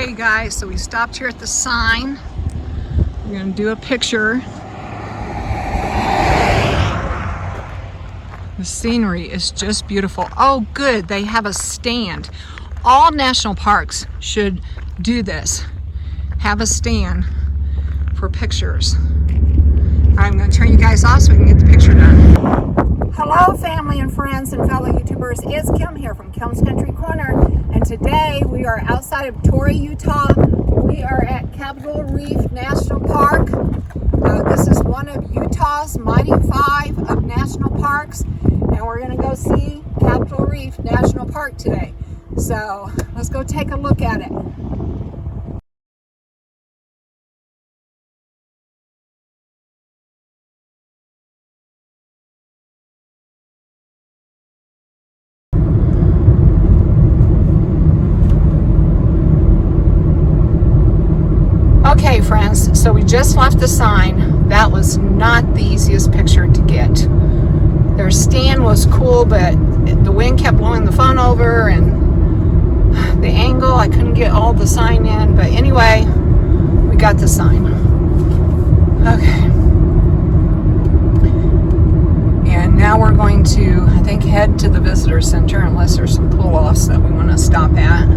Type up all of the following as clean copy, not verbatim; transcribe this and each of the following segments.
Okay guys, so we stopped here at the sign. We're gonna do a picture. The scenery is just beautiful. Oh good, they have a stand. All national parks should do this. Have a stand for pictures. I'm gonna turn you guys off so we can get the picture done. Hello family and friends and fellow YouTubers, it's Kim here from Kim's Country Corner, and today we are outside of Torrey, Utah. We are at Capitol Reef National Park. This is one of Utah's mighty 5 of national parks, and we're going to go see Capitol Reef National Park today. So let's go take a look at it. Okay friends, so we just left the sign. That was not the easiest picture to get. Their stand was cool, but the wind kept blowing the phone over, and the angle, I couldn't get all the sign in, but anyway, we got the sign. Okay. And now we're going to, I think, head to the visitor center unless there's some pull-offs that we want to stop at.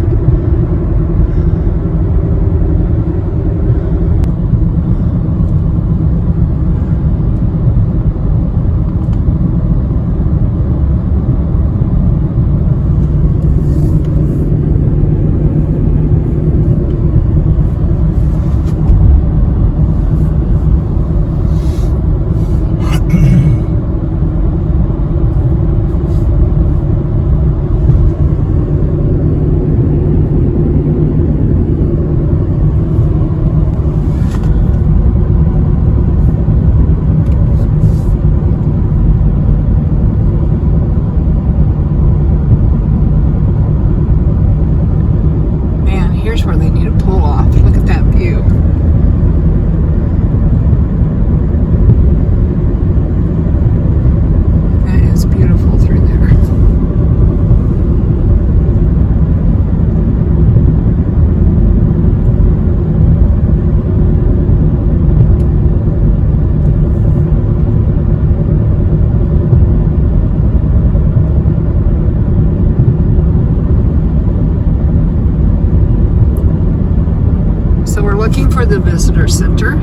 Where they need to pull off. Look at that view. That is beautiful through there. So we're looking for the visitor center.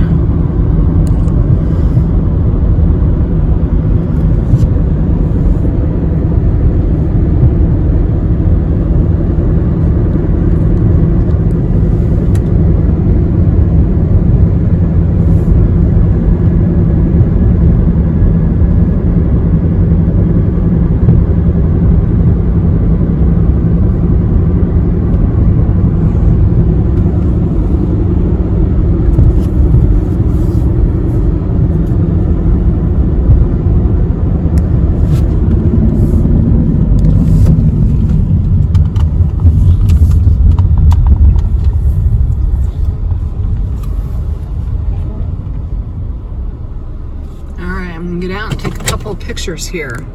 Get out and take a couple of pictures here.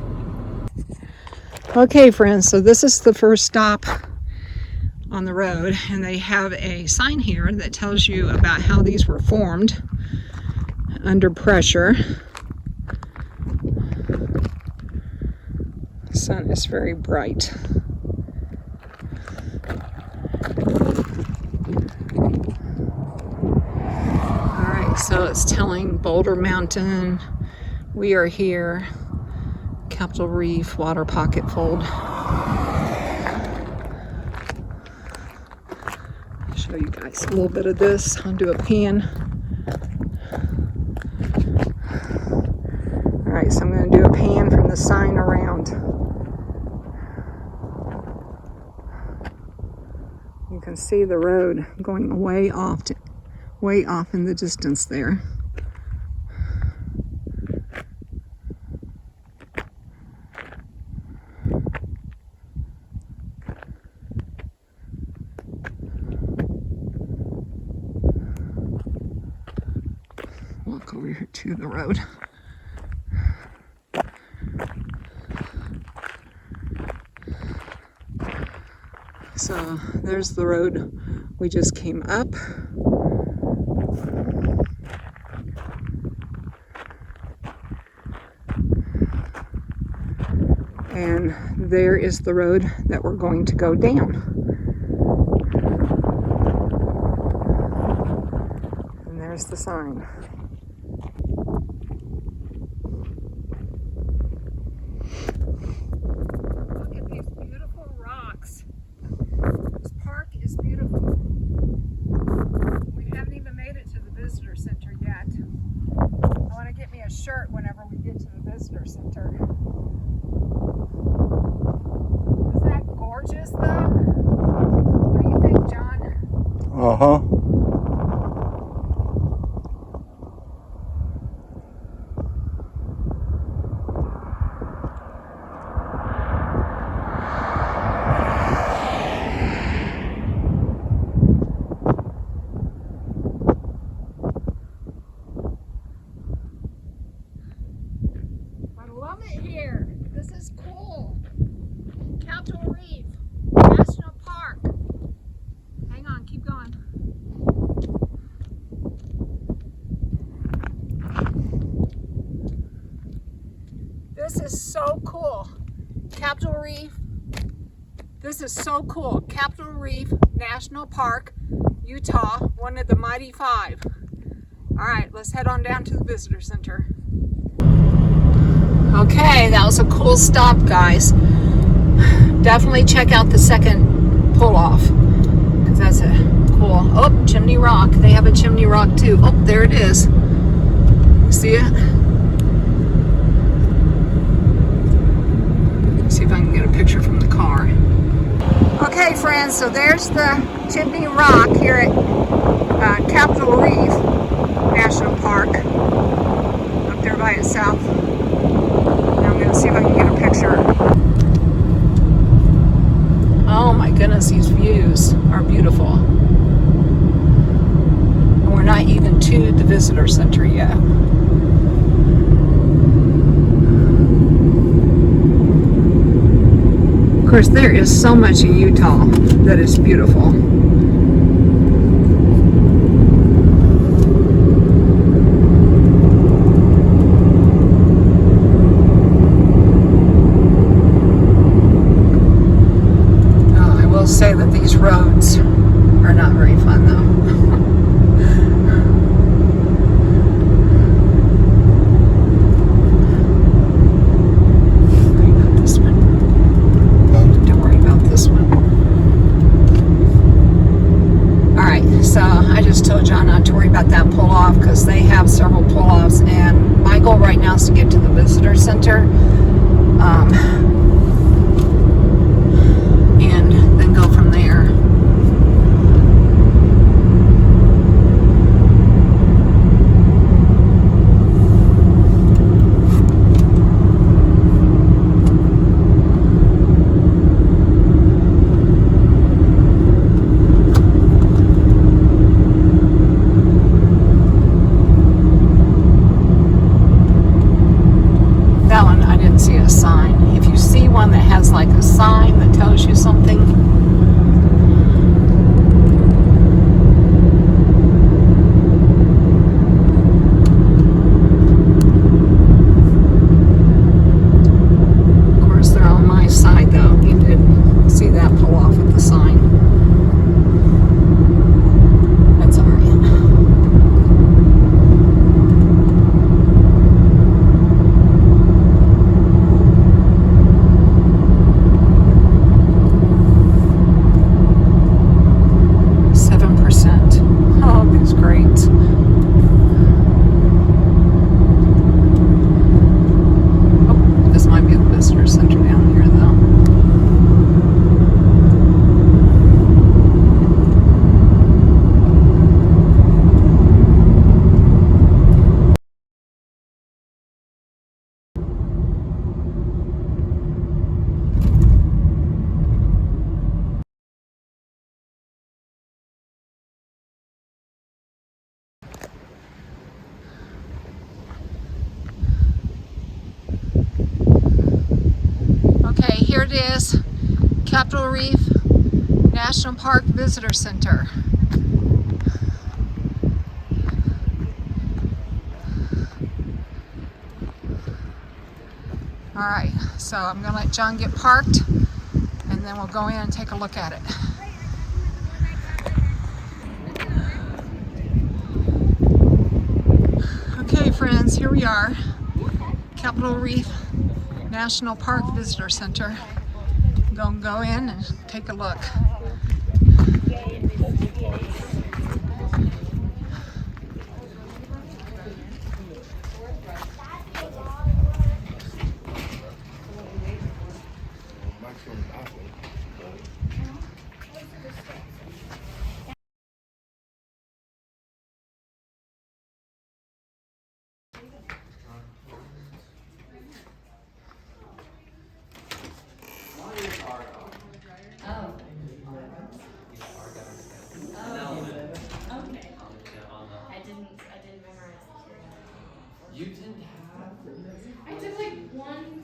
Okay friends, so this is the first stop on the road, and they have a sign here that tells you about how these were formed under pressure. The sun is very bright. Alright, so it's telling Boulder Mountain, we are here, Capitol Reef, water pocket fold. I'll show you guys a little bit of this. I'll do a pan. All right, so I'm going to do a pan from the sign around. You can see the road going way off in the distance there. Walk over here to the road. So there's the road We just came up. And there is the road that we're going to go down. And there's the sign. Look at these beautiful rocks. This park is beautiful. We haven't even made it to the visitor center yet. I want to get me a shirt whenever we get to the visitor center. Is that gorgeous though? What do you think, John? Uh-huh. I love it here. This is cool. Capitol Reef National Park. Hang on, keep going. This is so cool. Capitol Reef. This is so cool. Capitol Reef National Park, Utah, one of the Mighty Five. All right, let's head on down to the visitor center. Okay, that was a cool stop, guys. Definitely check out the second pull-off, because that's a cool. Oh, Chimney Rock. They have a Chimney Rock too. Oh, there it is. See it? See if I can get a picture from the car. Okay, friends, so there's the Chimney Rock here at Capitol Reef National Park, up there by itself. Now I'm going to see if I can get a picture. Oh my goodness, these views are beautiful. And we're not even to the visitor center yet. Of course, there is so much in Utah that is beautiful. Say that these roads are not very fun though. This one. Don't worry about this one. Alright, so I just told John not to worry about that pull off because they have several pull offs, and my goal right now is to get to the visitor center. And then go from there. That one, I didn't see a sign. If you see one that has like a sign that tells you something, of course they're on my side though. You did see that pull off with the sign. That's all right. 7%. Oh, these great. Oh, this might be the visitor center down here though. 'Okay, here it is, Capitol Reef National Park Visitor Center. All right, so I'm gonna let John get parked and then we'll go in and take a look at it. Okay friends, here we are, Capitol Reef National Park Visitor Center. I'm gonna go in and take a look. You didn't have. I took like one.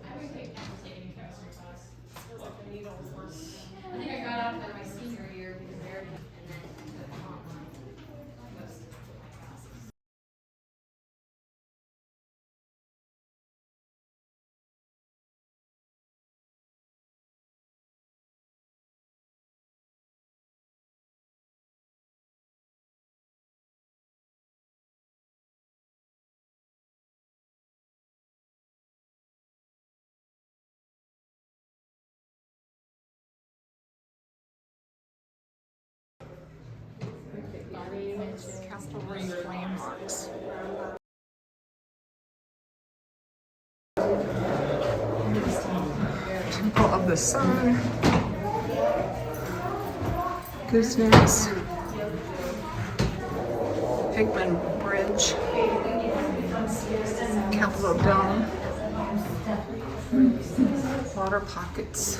I would take any chemistry class. It was like the needles one. I think I got out of it my senior year because they already, and then I took online. Most of my classes. Capitol Reef landmarks. Temple of the Sun, Goosenecks, Hickman Bridge, Capitol Dome, water pockets.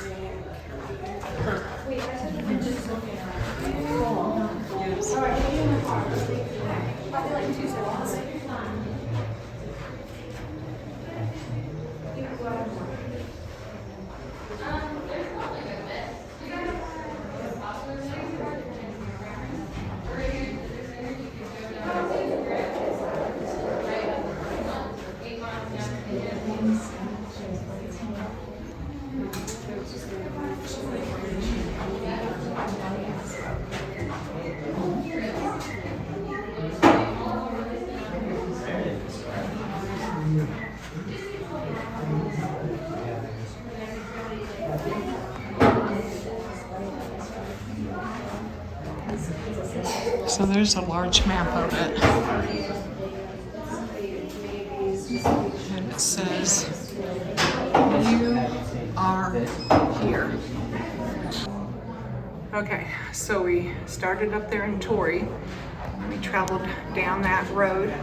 So there's a large map of it. And it says, you are here. Okay, so we started up there in Torrey. We traveled down that road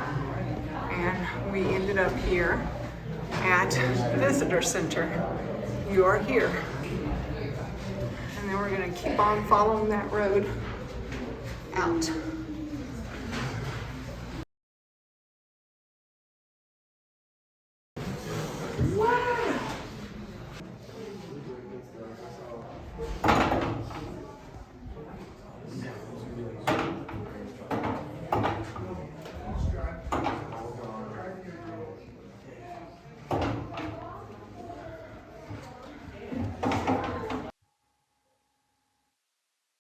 and we ended up here at the Visitor Center. You are here. And then we're gonna keep on following that road out.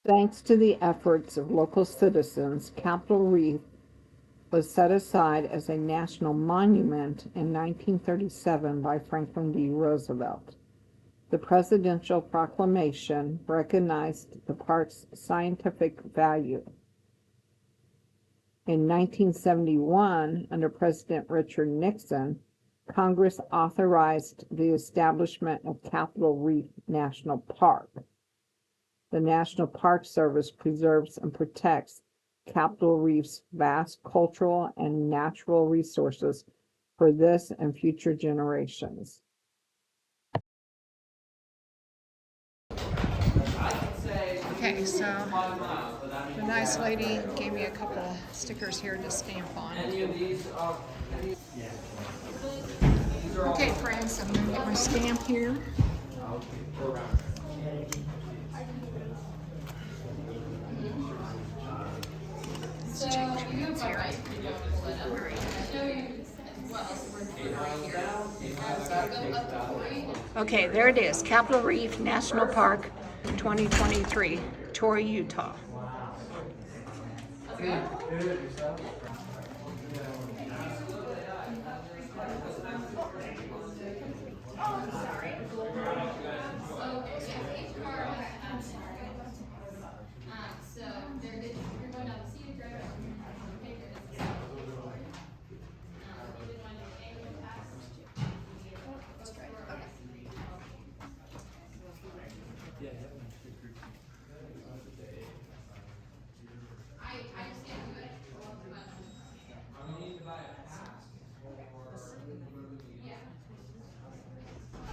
Thanks to the efforts of local citizens, Capitol Reef was set aside as a national monument in 1937 by Franklin D. Roosevelt. The presidential proclamation recognized the park's scientific value. In 1971, under President Richard Nixon, Congress authorized the establishment of Capitol Reef National Park. The National Park Service preserves and protects Capitol Reef's vast cultural and natural resources for this and future generations. Okay, so the nice lady gave me a couple stickers here to stamp on. Okay, friends, I'm gonna get my stamp here. Let's change hands here. Okay, there it is, Capitol Reef National Park 2023, Torrey, Utah. So you're going down the scenic road. Okay, good. Didn't want to angle it past. Let's try it. Okay. I just can't do it. Yeah.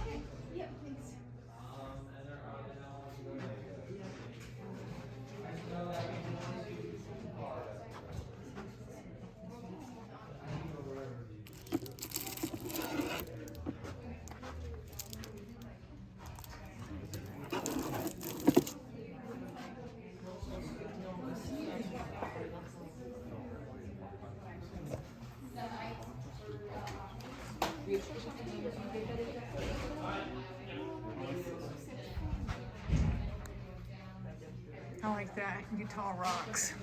Okay. Yeah, thanks. I like that. Utah rocks.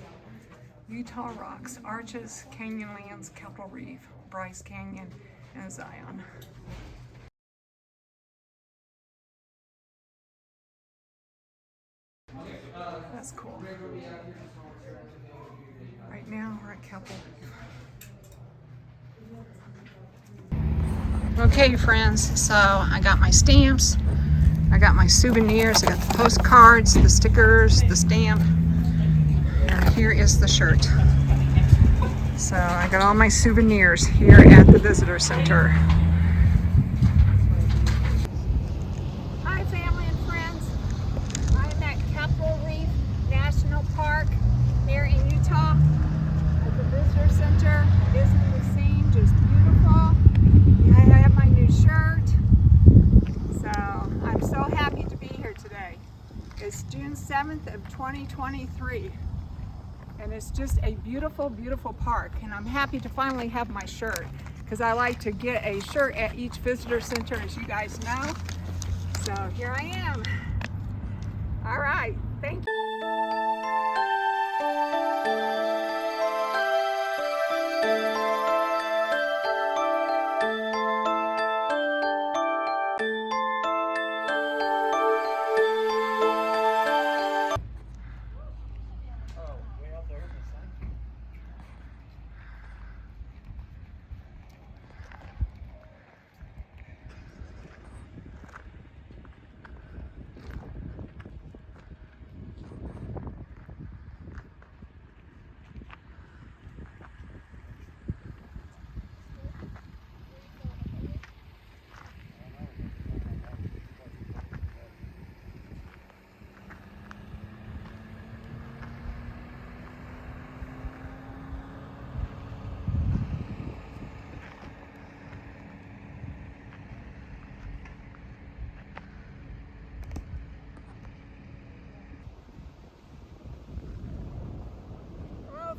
Utah rocks. Arches, Canyonlands, Capitol Reef, Bryce Canyon, and Zion. That's cool. Right now we're at Capitol Reef. Okay, friends, so I got my stamps, I got my souvenirs, I got the postcards, the stickers, the stamp, and here is the shirt. So I got all my souvenirs here at the visitor center. Hi, family and friends. I'm at Capitol Reef National Park here in Utah at the visitor center. Isn't the scene just beautiful? I have my new shirt. So I'm so happy to be here today. It's June 7th of 2023. And it's just a beautiful, beautiful park. And I'm happy to finally have my shirt because I like to get a shirt at each visitor center, as you guys know. So here I am. All right, thank you.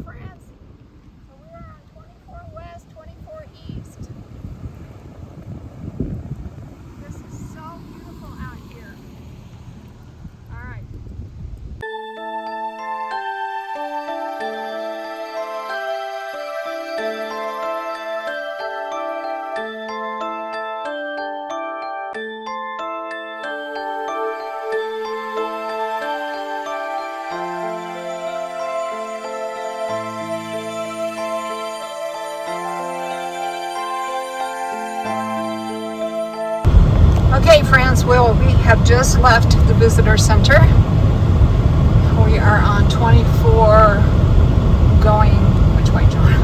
Friends, so we are on 24 West, 24 East. This is so beautiful out here. All right. Okay, friends, well, we have just left the visitor center. We are on 24 going, which way, John?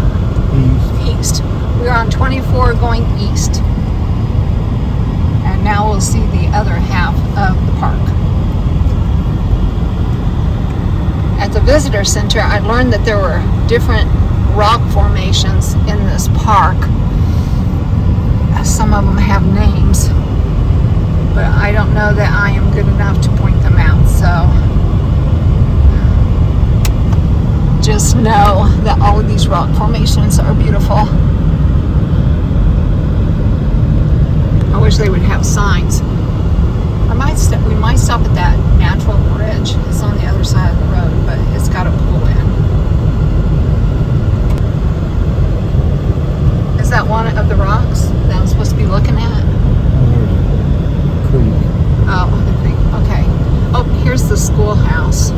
East. We are on 24 going east. And now we'll see the other half of the park. At the visitor center, I learned that there were different rock formations in this park. Some of them have names, but I don't know that I am good enough to point them out. So just know that all of these rock formations are beautiful. wish they would have signs. We might stop at that natural bridge. It's on the other side of the road, but it's got to pull in. Is that one of the rocks that I'm supposed to be looking at? Creek. Oh, the creek. Okay. Oh, here's the schoolhouse.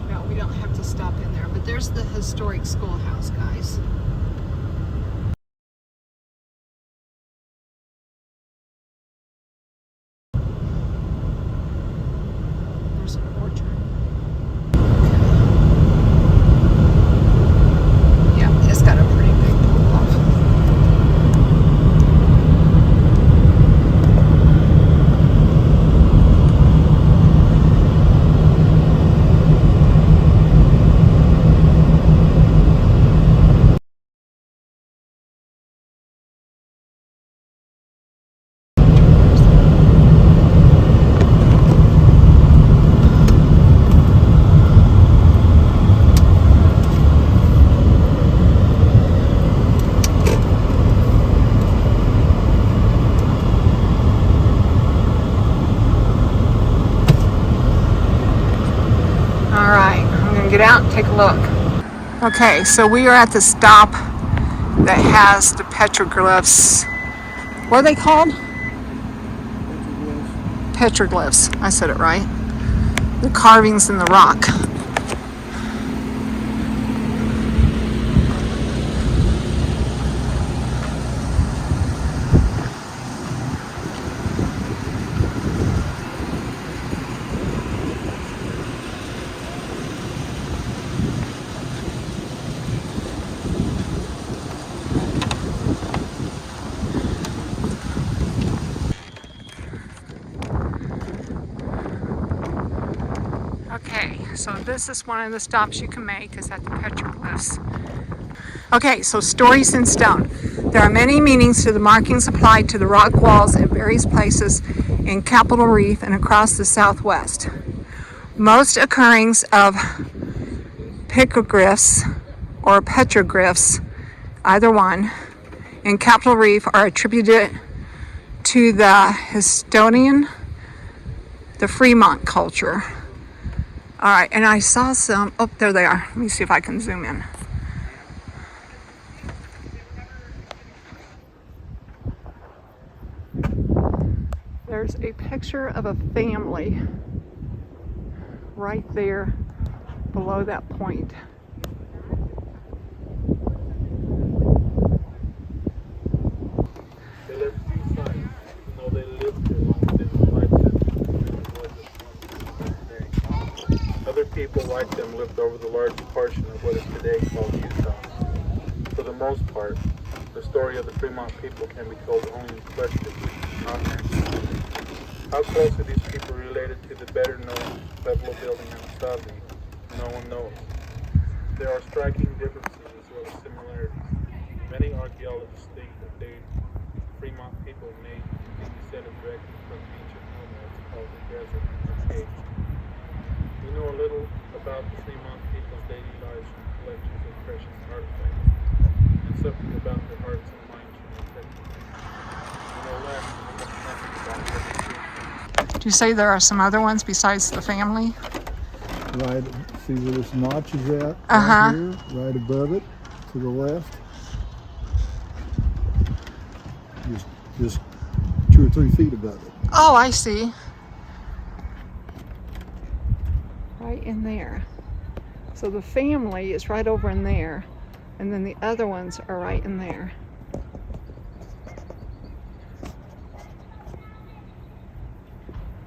No, we don't have to stop in there, but there's the historic schoolhouse, guys. There's an orchard. Yeah, it's got a pretty big pull off. All right, I'm gonna get out and take a look. Okay, so we are at the stop that has the petroglyphs. What are they called? Petroglyphs. I said it right. The carvings in the rock. Okay, so this is one of the stops you can make, is at the petroglyphs. Okay, so stories in stone. There are many meanings to the markings applied to the rock walls at various places in Capitol Reef and across the Southwest. Most occurrings of pictoglyphs or petroglyphs, either one, in Capitol Reef are attributed to the Historian, the Fremont culture. All right, and I saw some, oh, there they are. Let me see if I can zoom in. There's a picture of a family right there below that point. They left two sides, even though they lived there long, they didn't like them. Other people like them lived over the large portion of what is today called Utah. For the most part, the story of the Fremont people can be told only in questions, not answers. How close are these people related to the better known Pueblo building in Wasabi? No one knows. There are striking differences as well as similarities. Many archaeologists think that the Fremont people may be descended directly from ancient nomads called the desert caves. We know a little about the Fremont people's daily lives from collections of precious artifacts, and something about their hearts and minds from the technique. We know less and almost nothing about their history. Do you say there are some other ones besides the family? Right, see where this notch is at? Uh-huh. Right here, right above it, to the left. Just 2 or 3 feet above it. Oh, I see. Right in there. So the family is right over in there, and then the other ones are right in there.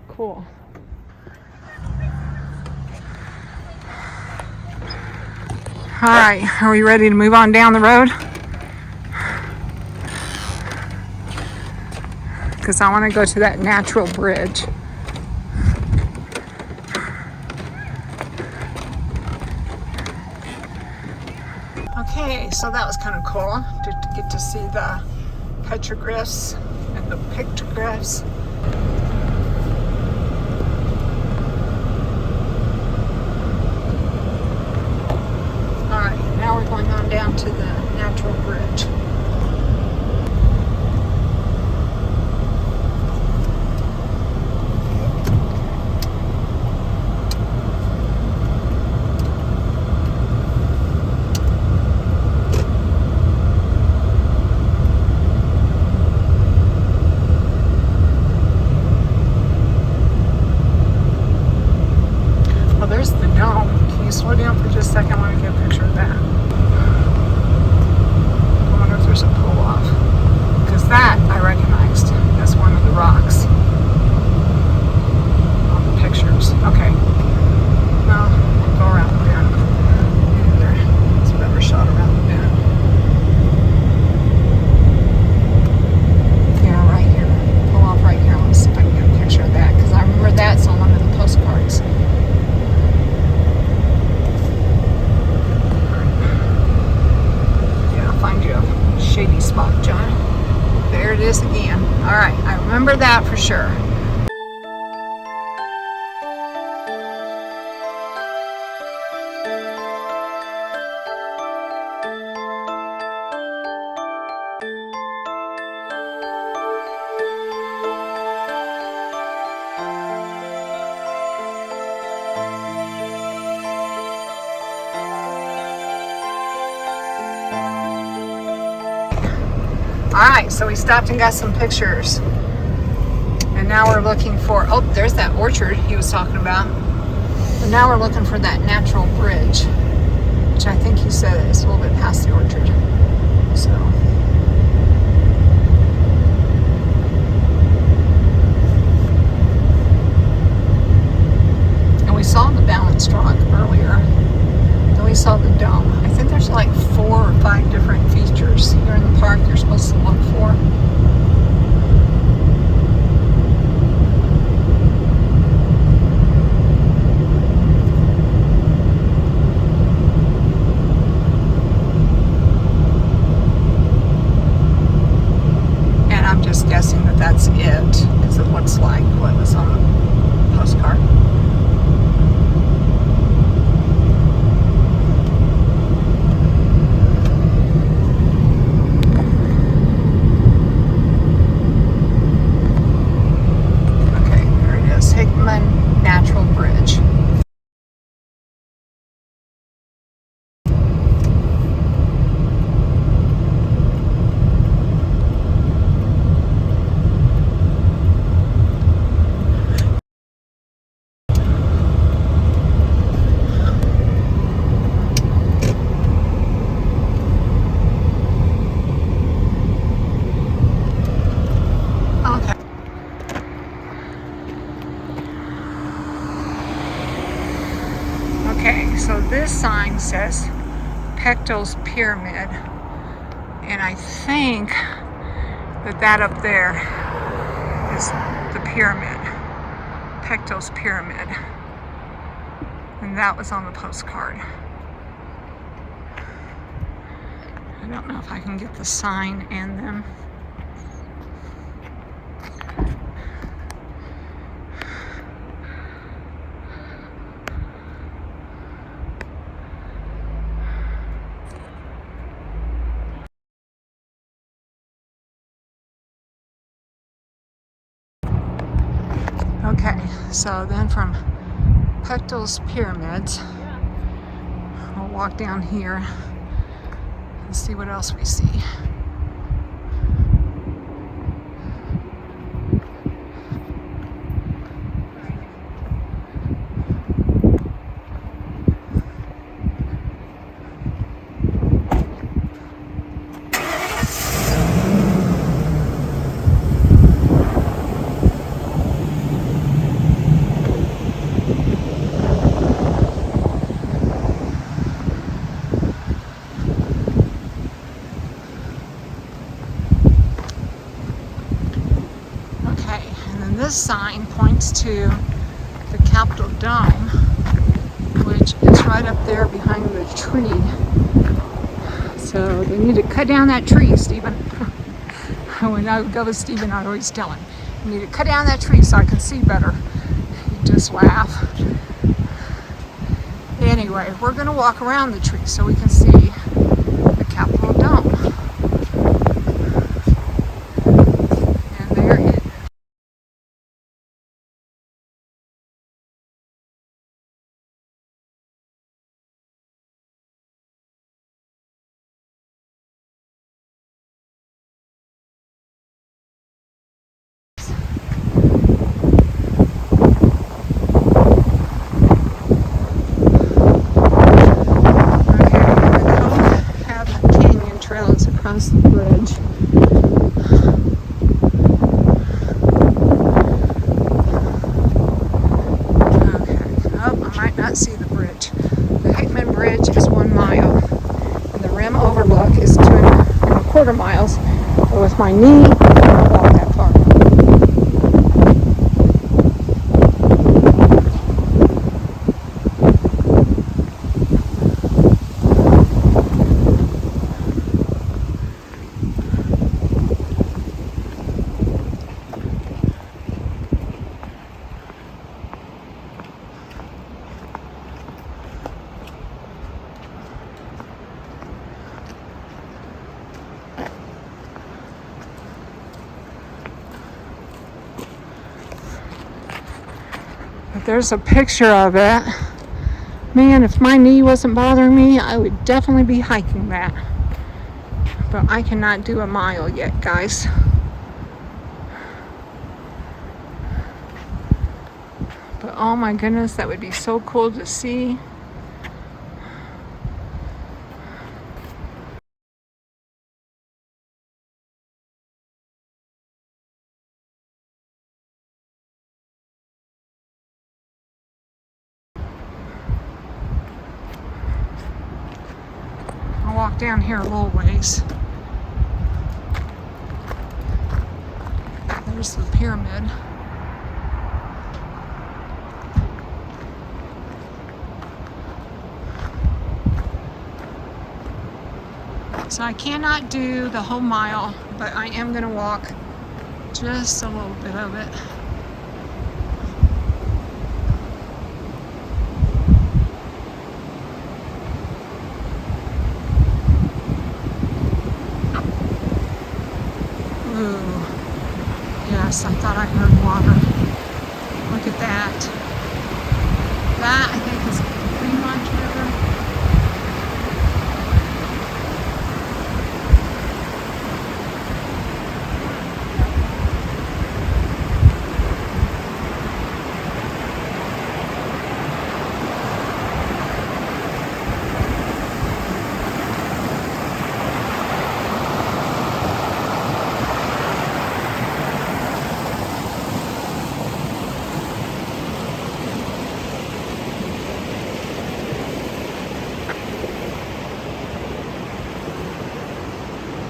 Cool. All right, are we ready to move on down the road? Because I want to go to that natural bridge. Okay, so that was kind of cool to get to see the petroglyphs and the pictographs. you slow down for just a second? I want to get a picture of that. I wonder if there's a pull off. Because that I recognized as one of the rocks on the pictures. Okay. Well, we'll go around the bend. There's a better shot around the bend. Yeah, right here. Pull off right here. Let's see if I can get a picture of that. Because I remember that's on one of the postcards. Yeah, I'll find you a shady spot, John. There it is again. All right, I remember that for sure. Alright, so we stopped and got some pictures. And now we're looking for, oh, there's that orchard he was talking about. But now we're looking for that natural bridge, which I think he said is a little bit past the orchard. So. And we saw the balanced rock earlier. Then we saw the dome. I think there's like 4 or 5 different features here in the park you're supposed to look for. And I'm just guessing that that's it, because it looks like what was on the postcard. Natural bridge. So this sign says Pecto's Pyramid, and I think that up there is the pyramid, Pecto's Pyramid, and that was on the postcard. I don't know if I can get the sign and them. Okay, so then from Pecto's Pyramids, we'll walk down here and see what else we see. This sign points to the Capitol Dome, which is right up there behind the tree. So they need to cut down that tree, Stephen. When I would go with Stephen, I'd always tell him, you need to cut down that tree so I can see better. He'd just laugh. Anyway, we're going to walk around the tree so we can see the Capitol Dome. across the bridge. Okay. Oh, I might not see the bridge. The Hickman Bridge is 1 mile, and the Rim Overlook is 2.25 miles. But with my knee, I won't walk that far. But there's a picture of it. Man, if my knee wasn't bothering me, I would definitely be hiking that. But I cannot do a mile yet, guys. But oh my goodness, that would be so cool to see. I'll walk down here a little ways. There's the pyramid. So I cannot do the whole mile, but I am going to walk just a little bit of it. Ooh, yes, I thought I heard water. Look at that. That, I think, is the Fremont River.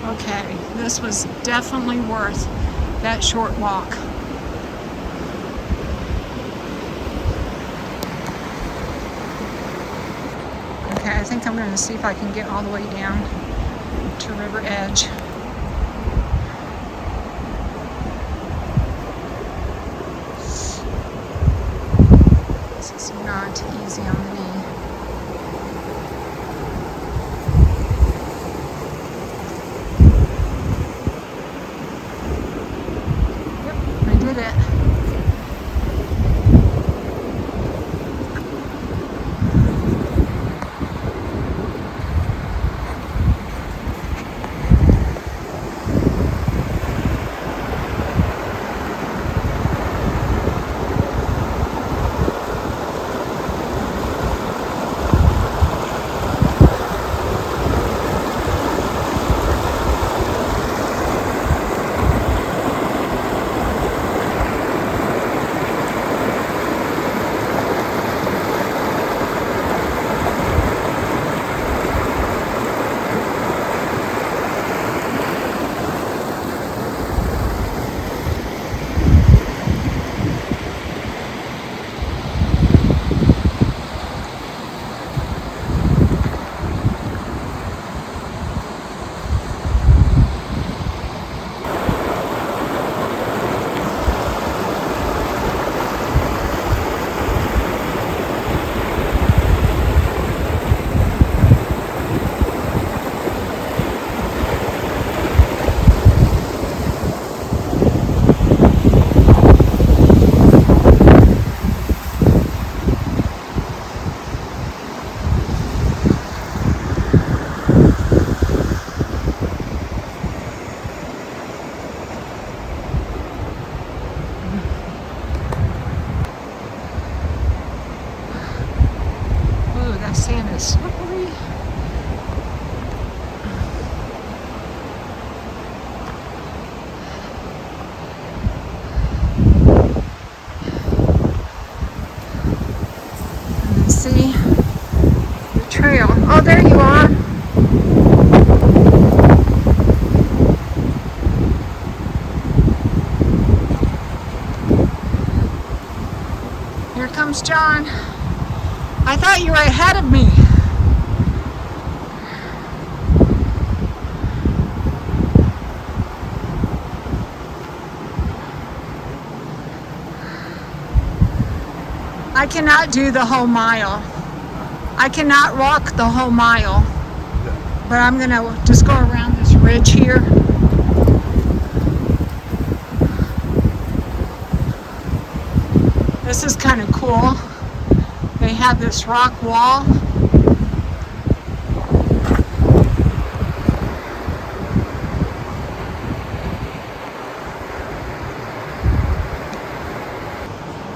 Okay, this was definitely worth that short walk. Okay, I think I'm going to see if I can get all the way down to River Edge. This is not easy on the knee. Sand is slippery. Oh, there you are. Here comes John. I thought you were ahead of me. I cannot do the whole mile. I cannot walk the whole mile. But I'm gonna just go around this ridge here. This is kind of cool. They have this rock wall.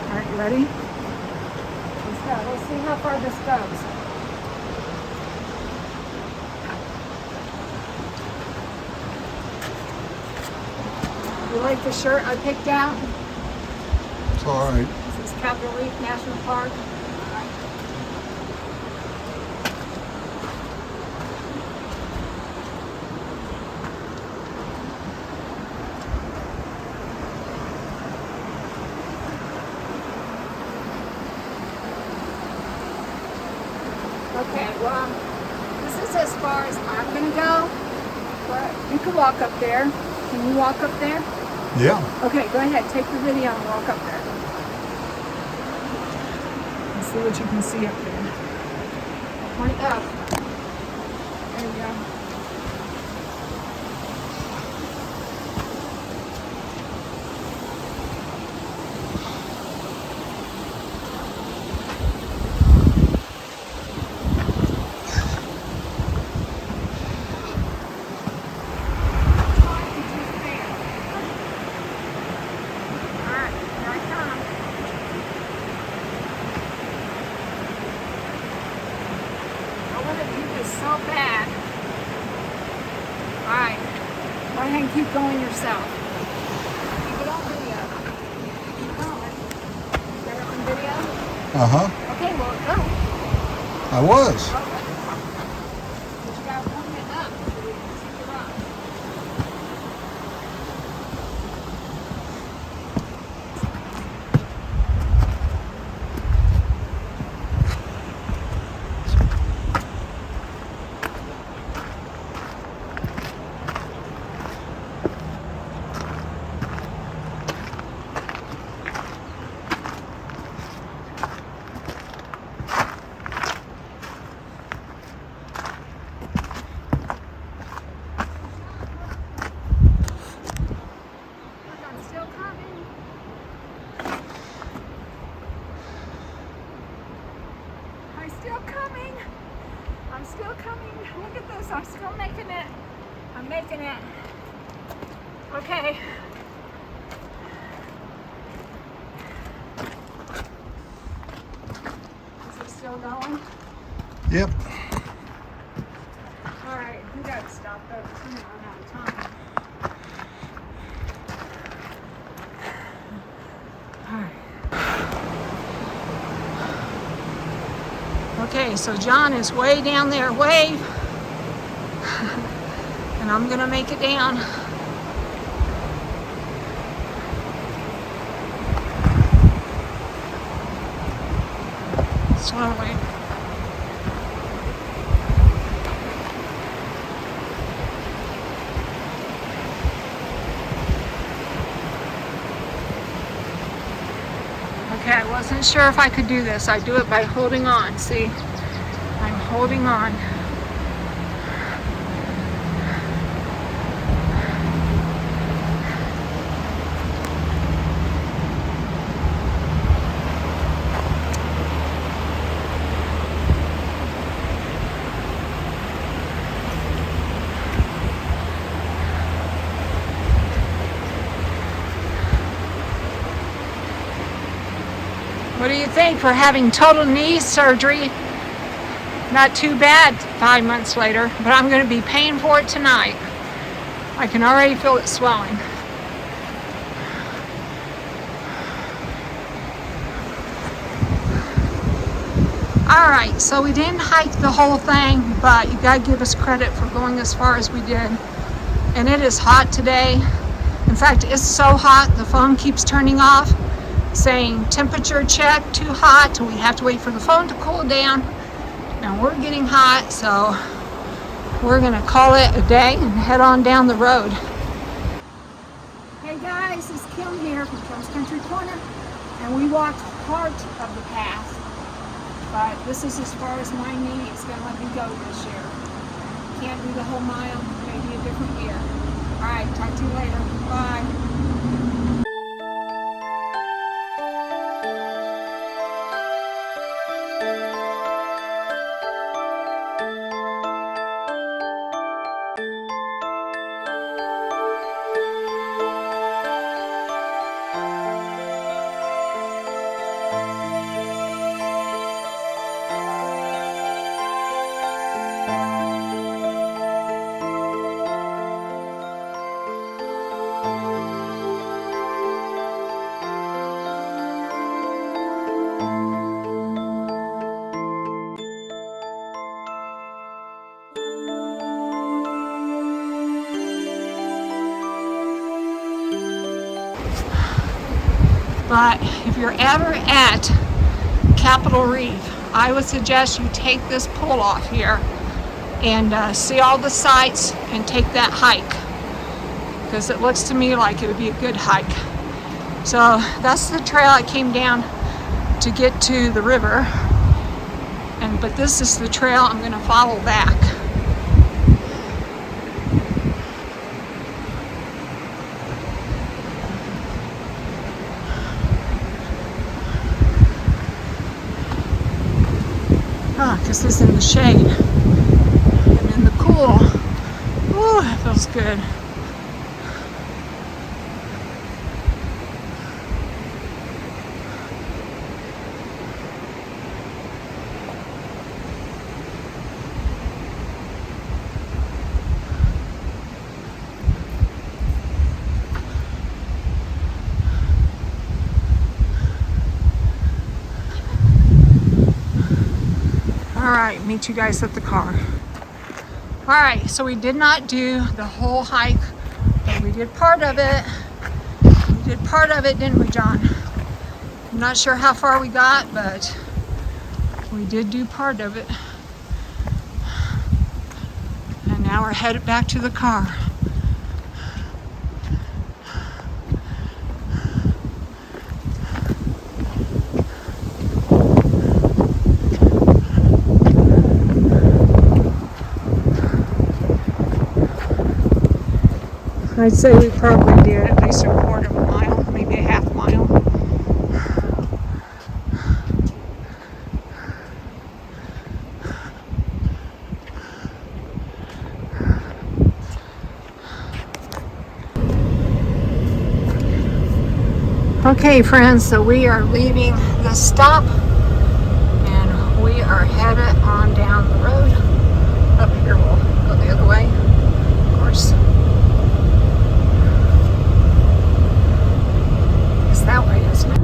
All right, you ready? Let's go. Let's see how far this goes. You like the shirt I picked out? It's all right. This is Capitol Reef National Park. Okay, well, this is as far as I'm gonna go, but you can walk up there. Can you walk up there? Yeah. Okay, go ahead, take the video and walk up there. And see what you can see up there. Point up. There you go. Alright, here I come. I want to do this so bad. Alright. Go ahead and keep going yourself. Keep it on video. Keep going. Got it on video? Uh-huh. Okay, well, go. I was. Okay. But you gotta point it up so we can see the rock. I'm still coming. I'm still coming. I'm still coming. Look at this. I'm still making it. I'm making it. Okay. Is it still going? Yep. All right. We got to stop though. We're running out of time. All right. Okay, so John is way down there, wave. And I'm gonna make it down. Slowly. Okay, I wasn't sure if I could do this. I do it by holding on. See, I'm holding on. What do you think for having total knee surgery? Not too bad 5 months later, but I'm going to be paying for it tonight. I can already feel it swelling. All right, so we didn't hike the whole thing, but you gotta give us credit for going as far as we did. And it is hot today. In fact, it's so hot, the phone keeps turning off, saying temperature check, too hot, and we have to wait for the phone to cool down. Now we're getting hot, so we're gonna call it a day and head on down the road. Hey guys, it's Kim here from Kim's Country Corner, and we walked part of the path, but this is as far as my knee is going to let me go this year. Can't do the whole mile, maybe a different year. All right, talk to you later. Bye. But if you're ever at Capitol Reef, I would suggest you take this pull off here and see all the sights and take that hike, because it looks to me like it would be a good hike. So that's the trail I came down to get to the river, but this is the trail I'm going to follow back. This is in the shade and in the cool. Ooh, that feels good. All right, meet you guys at the car. All right, so we did not do the whole hike, but we did part of it. We did part of it, didn't we, John? I'm not sure how far we got, but we did do part of it. And now we're headed back to the car. I'd say we probably did at least a quarter of a mile, maybe a half mile. Okay, friends, so we are leaving the stop and we are headed on down the road. Up here, we'll go the other way, of course. That way, isn't it?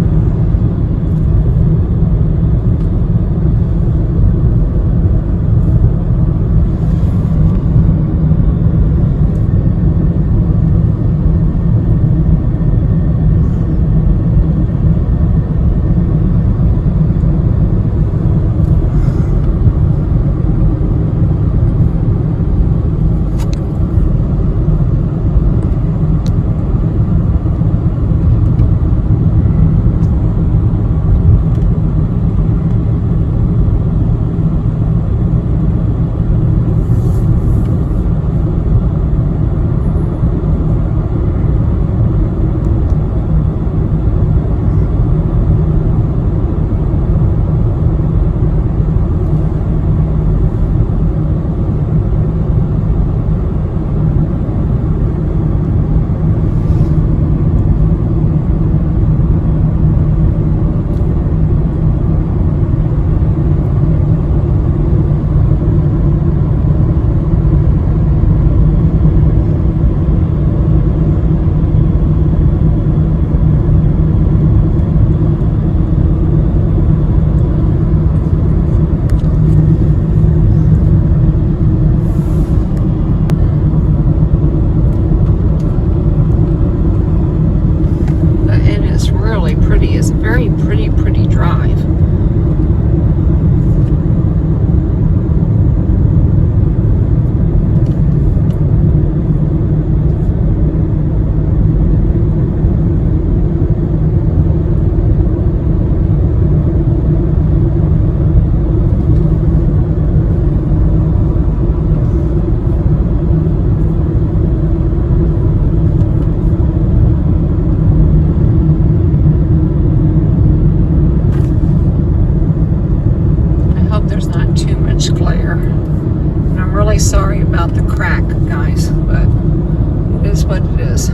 here. And I'm really sorry about the crack, guys, but it is what it is.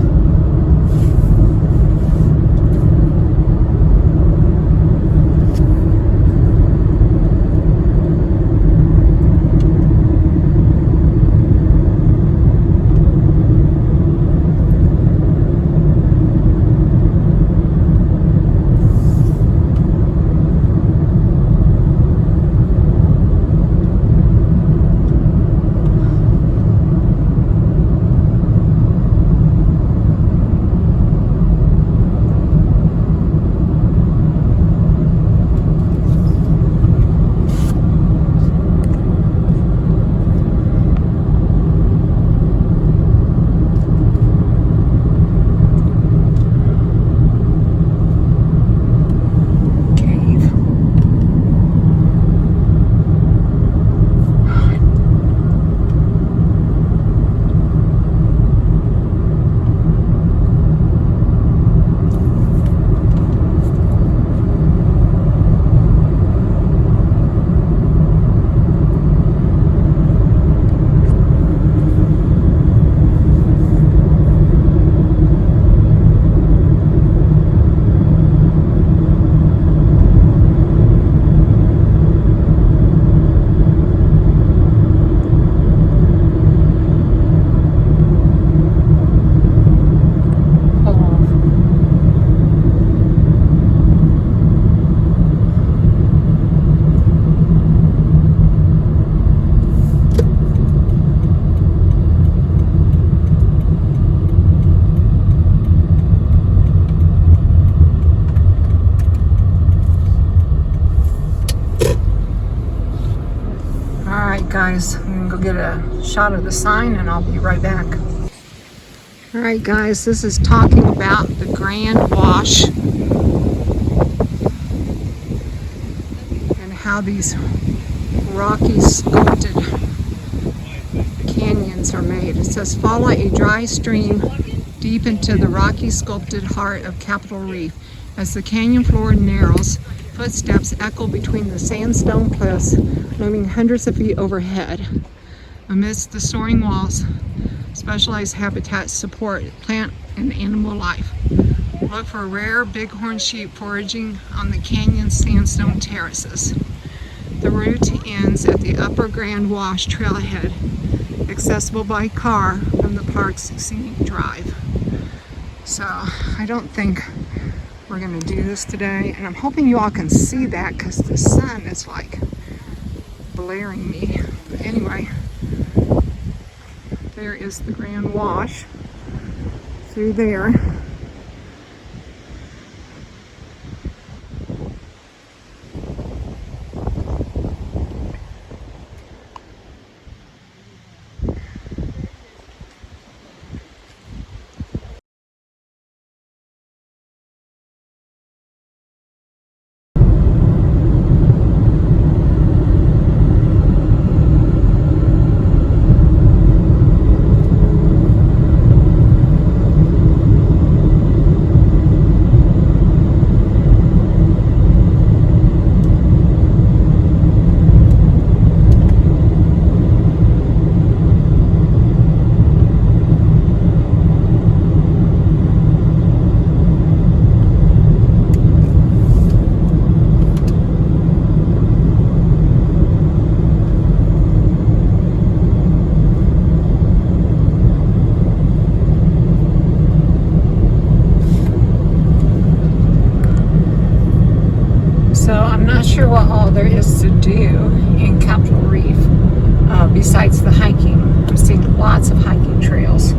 Guys, I'm gonna go get a shot of the sign and I'll be right back. All right, guys, this is talking about the Grand Wash and how these rocky sculpted canyons are made. It says follow a dry stream deep into the rocky sculpted heart of Capitol Reef. As the canyon floor narrows, footsteps echo between the sandstone cliffs, looming hundreds of feet overhead. Amidst the soaring walls, specialized habitats support plant and animal life. Look for rare bighorn sheep foraging on the canyon's sandstone terraces. The route ends at the Upper Grand Wash trailhead, accessible by car from the park's scenic drive. So I don't think we're gonna do this today, and I'm hoping you all can see that because the sun is like blaring me. But anyway, there is the Grand Wash through there. Sure what all there is to do in Capitol Reef besides the hiking. I'm seeing lots of hiking trails.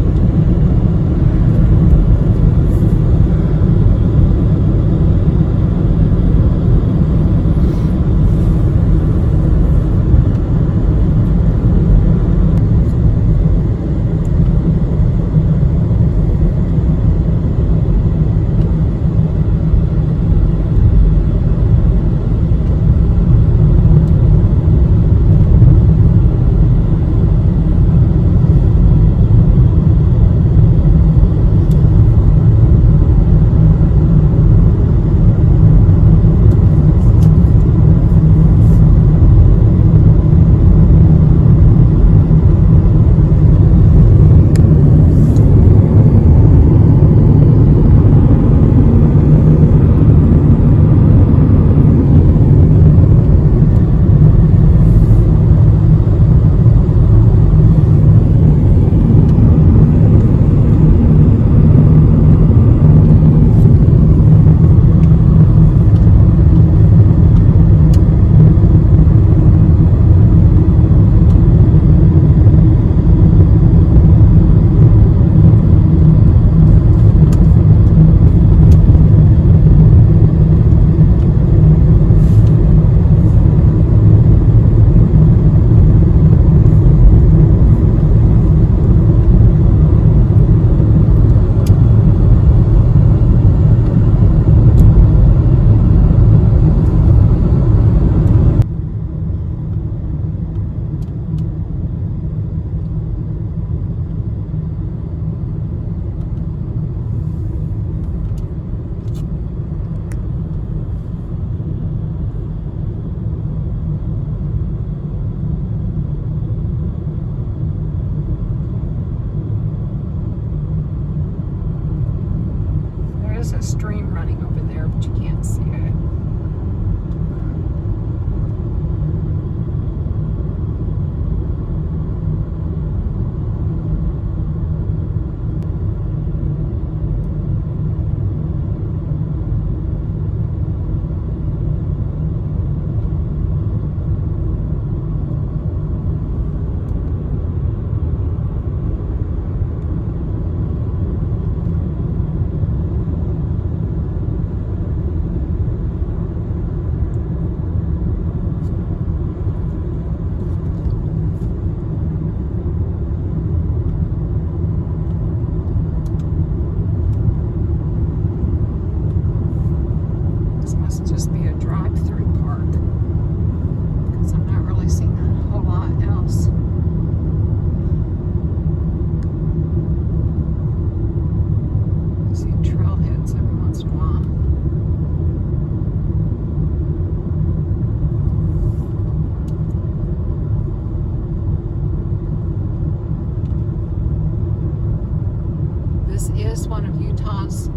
Utah's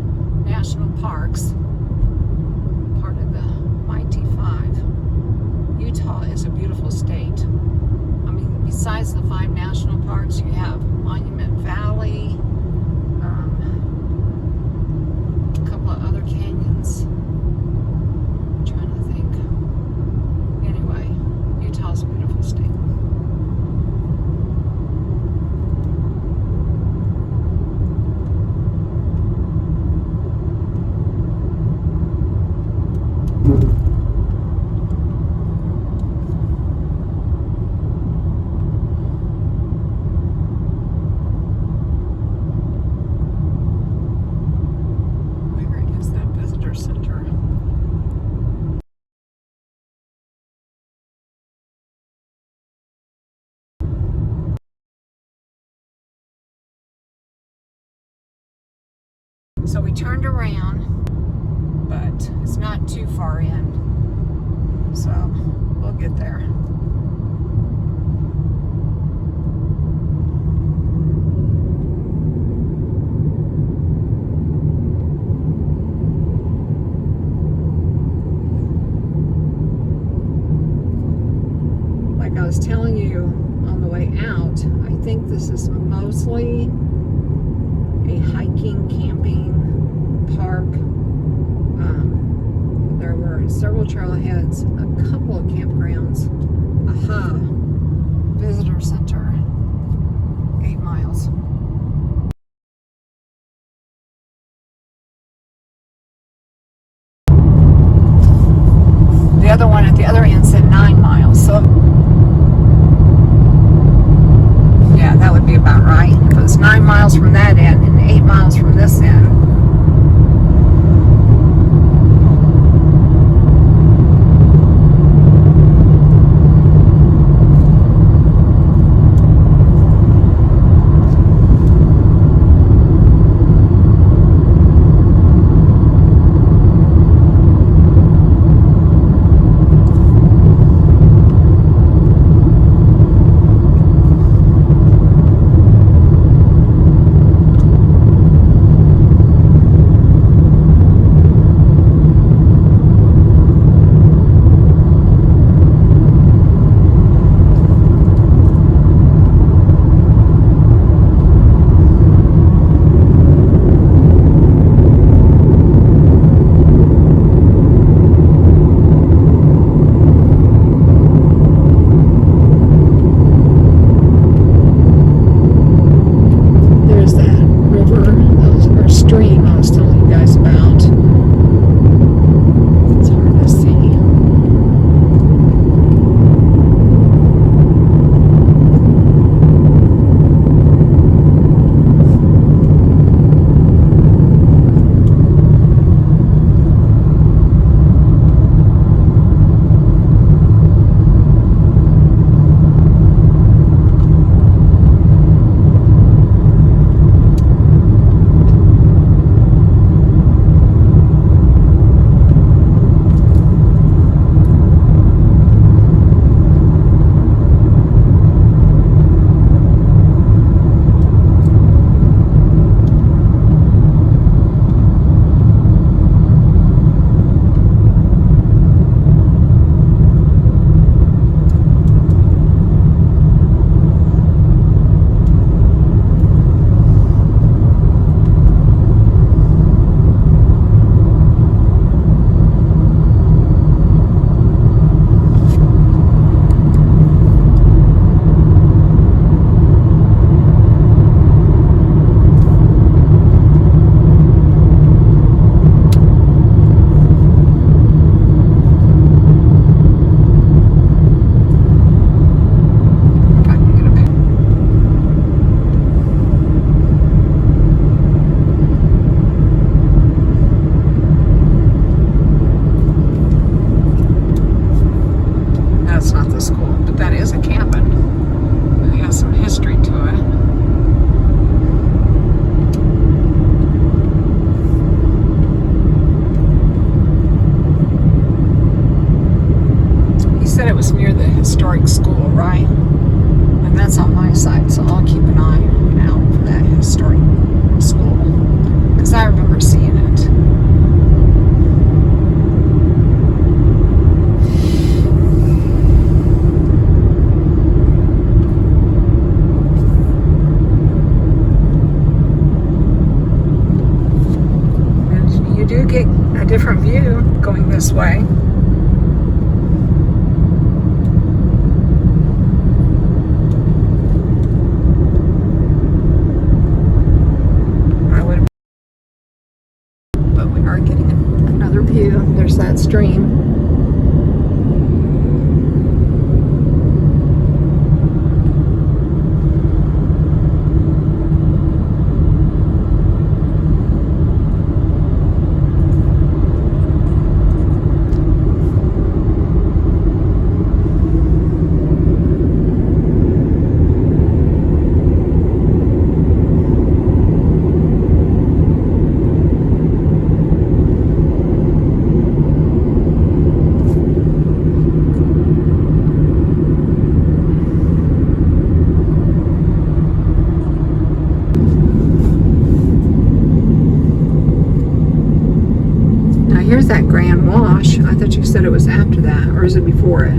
national parks, part of the Mighty Five. Utah is a beautiful state. I mean, besides the 5 national parks, you have Monument Valley, a couple of other canyons. I'm trying to think. Anyway, Utah's a beautiful state. Where is that visitor center? So we turned around, but it's not too far in. So we'll get there. Like I was telling you on the way out, I think this is mostly a hiking, camping park. There were several trailheads, a couple of campgrounds. Aha! Visitor center. 8 miles. The other one at the other end said 9 miles. So yeah, that would be about right. If it was 9 miles from that end and 8 miles from this end. historic school, right? And that's on my side, so I'll keep an eye out for that historic school. Because I different view going this way. But we are getting another view. There's that stream. Here's that Grand Wash. I thought you said it was after that, or is it before it?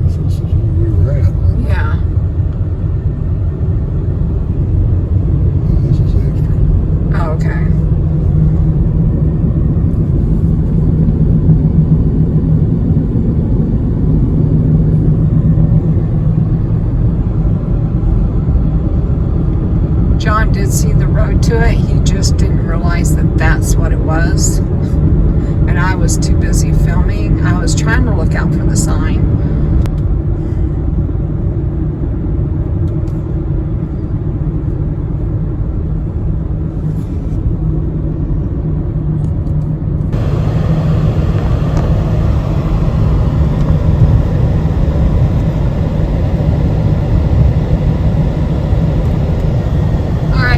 This is where we were at. Yeah. Oh, this is after. Oh, okay. John did see the road to it. He just didn't realize that that's what it was. And I was too busy filming. I was trying to look out for the sign.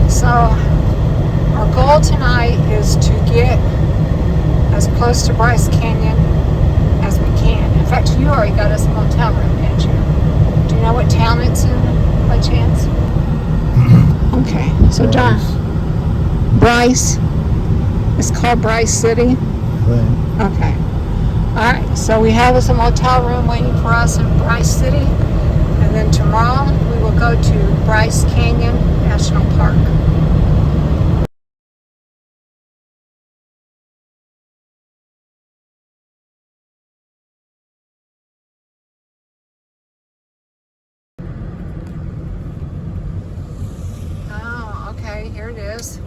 So our goal tonight is to get as close to Bryce Canyon as we can. In fact, you already got us a motel room, didn't you? Do you know what town it's in by chance? Okay, so John, Bryce. It's called Bryce City. Okay. All right, so we have us a motel room waiting for us in Bryce City. And then tomorrow we will go to Bryce Canyon National Park. Oh, okay, here it is.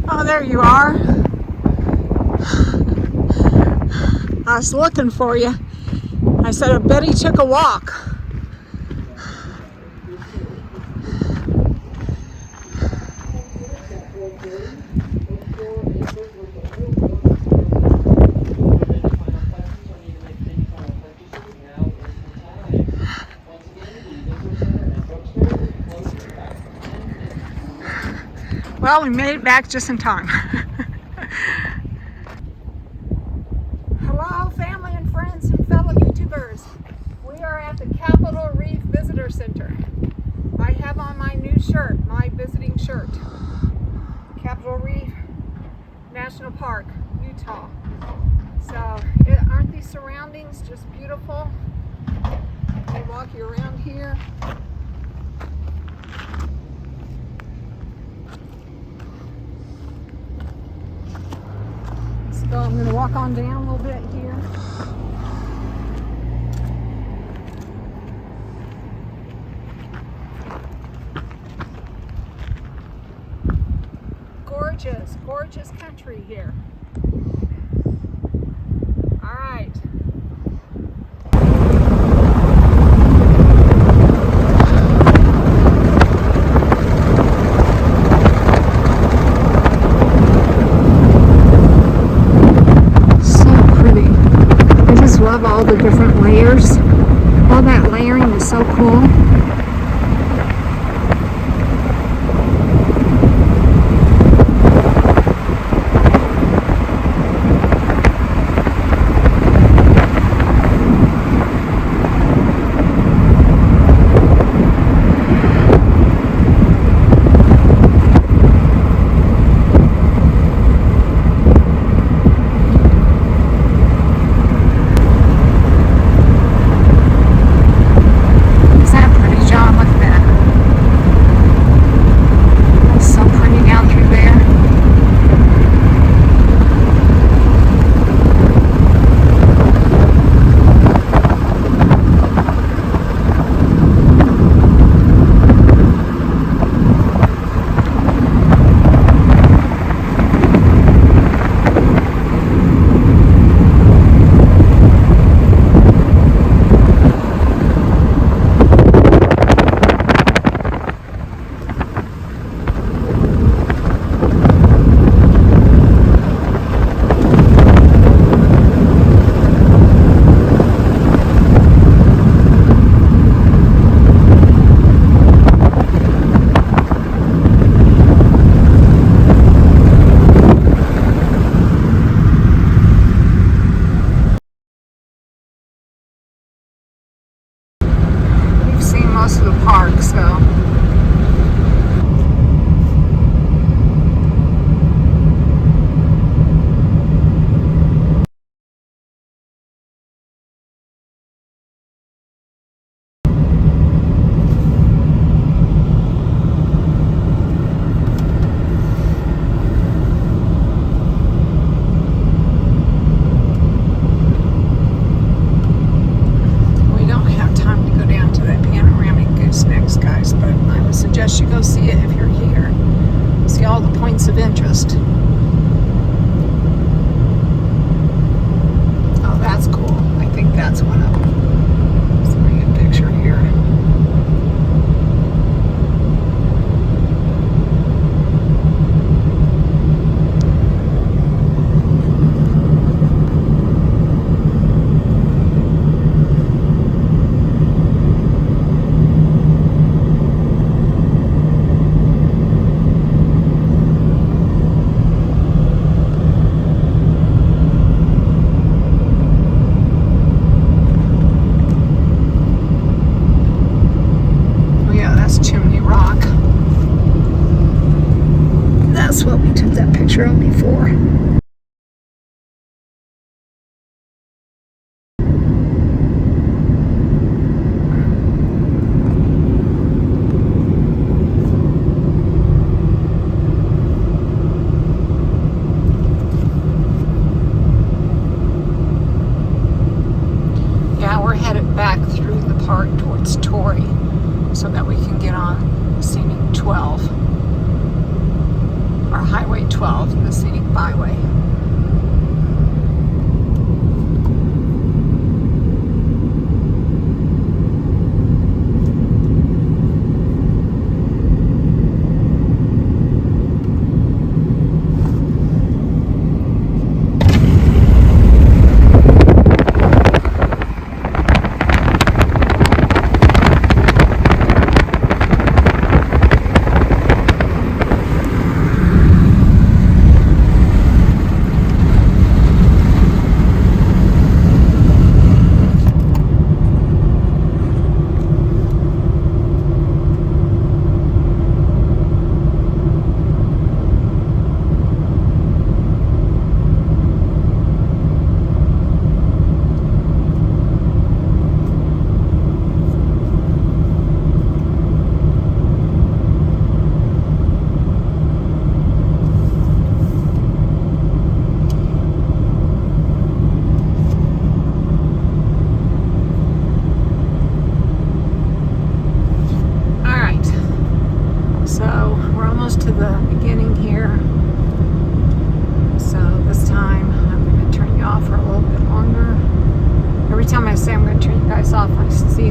Oh, there you are. I was looking for you. I said, I bet he took a walk. Well, we made it back just in time. Hello, family and friends and fellow YouTubers. We are at the Capitol Reef Visitor Center. I have on my new shirt, my visiting shirt. Capitol Reef National Park, Utah. So, aren't these surroundings just beautiful? Let me walk you around here. So I'm going to walk on down a little bit here. Gorgeous, gorgeous country here. All right. Love all the different layers. All that layering is so cool. Most of the park, so suggest you go see it if you're here. See all the points of interest. Oh, that's cool. I think that's one of them. Let's bring a picture here. That's what we took that picture of before. Yeah, we're headed back through the park towards Torrey so that we can get on Scenic 12. Or Highway 12, the Scenic Byway.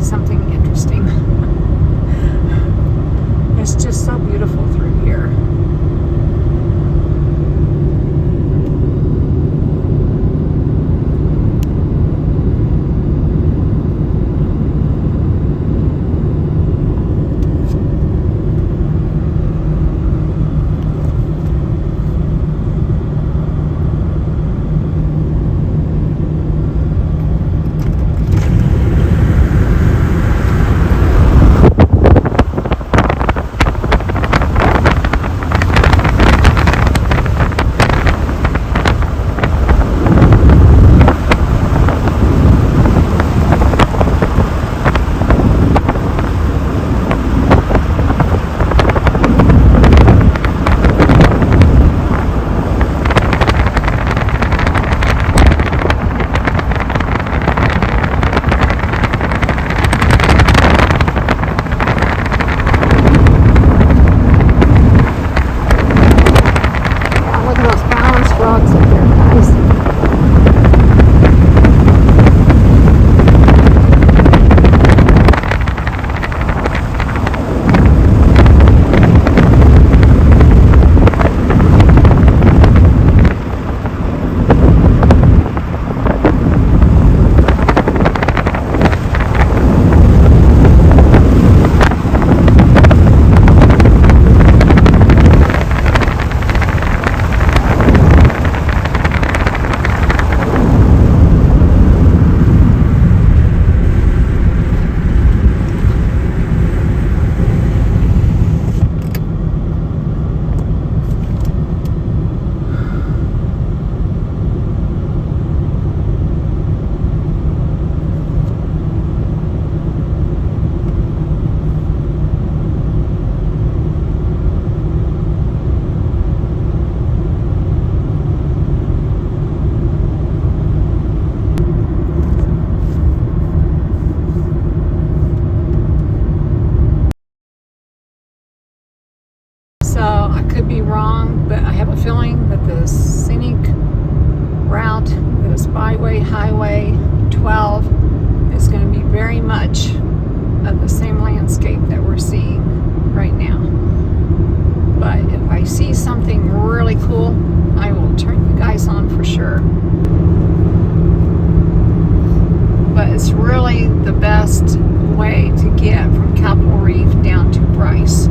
something interesting. It's just so beautiful through here. Look at those balance frogs up there, guys. So I could be wrong, but I have a feeling that the scenic route, this byway, highway 12, is going to be very much of the same landscape that we're seeing right now. But if I see something really cool, I will turn you guys on for sure. But it's really the best way to get from Capitol Reef down to Bryce.